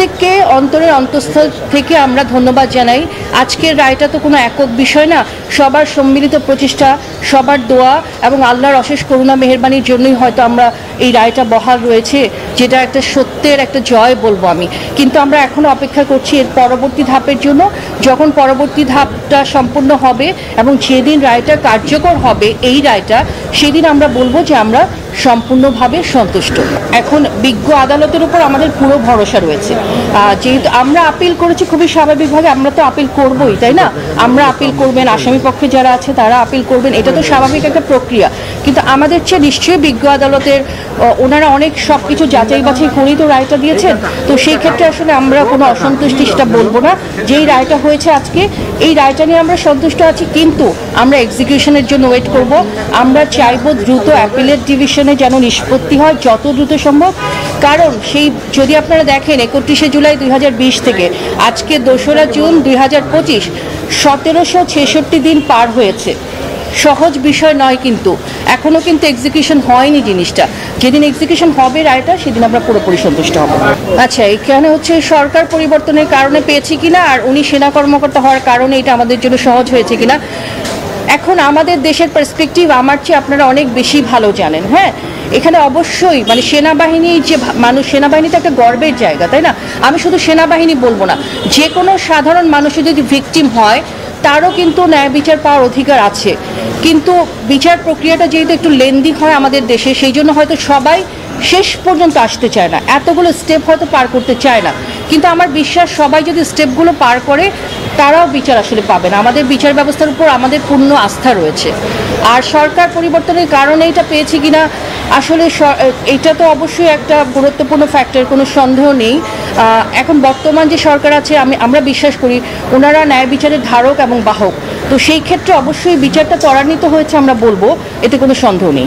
প্রত্যেককে অন্তরের অন্তঃস্থল থেকে আমরা ধন্যবাদ জানাই। আজকের রায়টা তো কোনো একক বিষয় না, সবার সম্মিলিত প্রচেষ্টা, সবার দোয়া এবং আল্লাহর অশেষ করুণা মেহেরবানির জন্যই হয়তো আমরা এই রায়টা বহাল রয়েছে, যেটা একটা সত্যের একটা জয় বলবো আমি। কিন্তু আমরা এখনও অপেক্ষা করছি এর পরবর্তী ধাপের জন্য। যখন পরবর্তী ধাপটা সম্পূর্ণ হবে এবং যেদিন রায়টা কার্যকর হবে এই রায়টা, সেদিন আমরা বলবো যে আমরা সম্পূর্ণভাবে সন্তুষ্ট। এখন বিজ্ঞ আদালতের উপর আমাদের পুরো ভরসা রয়েছে। যেহেতু আমরা আপিল করেছি, খুবই স্বাভাবিকভাবে আমরা তো আপিল করবই, তাই না? আমরা আপিল করবেন, আসামি পক্ষে যারা আছে তারা আপিল করবেন, এটা তো স্বাভাবিক একটা প্রক্রিয়া। কিন্তু আমাদের চেয়ে নিশ্চয়ই বিজ্ঞ আদালতের ওনারা অনেক সব কিছু যাচাই বাছাই করেই তো রায়টা দিয়েছেন। তো সেই ক্ষেত্রে আসলে আমরা কোনো অসন্তুষ্টি সেটা বলবো না। যেই রায়টা হয়েছে আজকে, এই রায়টা নিয়ে আমরা সন্তুষ্ট আছি, কিন্তু আমরা এক্সিকিউশনের জন্য ওয়েট করব। আমরা চাইবো দ্রুত অ্যাপিলেট ডিভিশনে যেন নিষ্পত্তি হয় যত দ্রুত সম্ভব। কারণ সেই যদি আপনারা দেখেন 31শে জুলাই 2020 থেকে আজকে 2রা জুন 2025, 1766 দিন পার হয়েছে। সহজ বিষয় নয়, কিন্তু এখনও কিন্তু এক্সিকিউশন হয়নি জিনিসটা। যেদিন এক্সিকিউশন হবে রায়টা, সেদিন আমরা পুরোপুরি সন্তুষ্ট হব। আচ্ছা, এখানে হচ্ছে সরকার পরিবর্তনের কারণে পেয়েছি কিনা আর উনি সেনা কর্মকর্তা হওয়ার কারণে এটা আমাদের জন্য সহজ হয়েছে কিনা, এখন আমাদের দেশের পার্সপেক্টিভ আমার চেয়ে আপনারা অনেক বেশি ভালো জানেন। হ্যাঁ, এখানে অবশ্যই মানে সেনাবাহিনী যে মানুষ, সেনাবাহিনী তো একটা গর্বের জায়গা, তাই না? আমি শুধু সেনাবাহিনী বলবো না, যে কোনো সাধারণ মানুষের যদি ভিকটিম হয় তারও কিন্তু ন্যায় বিচার পাওয়ার অধিকার আছে। কিন্তু বিচার প্রক্রিয়াটা যেহেতু একটু লেন্দি হয় আমাদের দেশে, সেই জন্য হয়তো সবাই শেষ পর্যন্ত আসতে চায় না, এতগুলো স্টেপ হয়তো পার করতে চায় না। কিন্তু আমার বিশ্বাস সবাই যদি স্টেপগুলো পার করে তারাও বিচার আসলে পাবে না। আমাদের বিচার ব্যবস্থার উপর আমাদের পূর্ণ আস্থা রয়েছে। আর সরকার পরিবর্তনের কারণে এটা পেয়েছি কিনা, আসলে এটা তো অবশ্যই একটা গুরুত্বপূর্ণ ফ্যাক্টর, কোনো সন্দেহ নেই। এখন বর্তমান যে সরকার আছে, আমরা বিশ্বাস করি ওনারা ন্যায় বিচারের ধারক এবং বাহক। তো সেই ক্ষেত্রে অবশ্যই বিচারটা ত্বরান্বিত হয়েছে আমরা বলবো, এতে কোনো সন্দেহ নেই।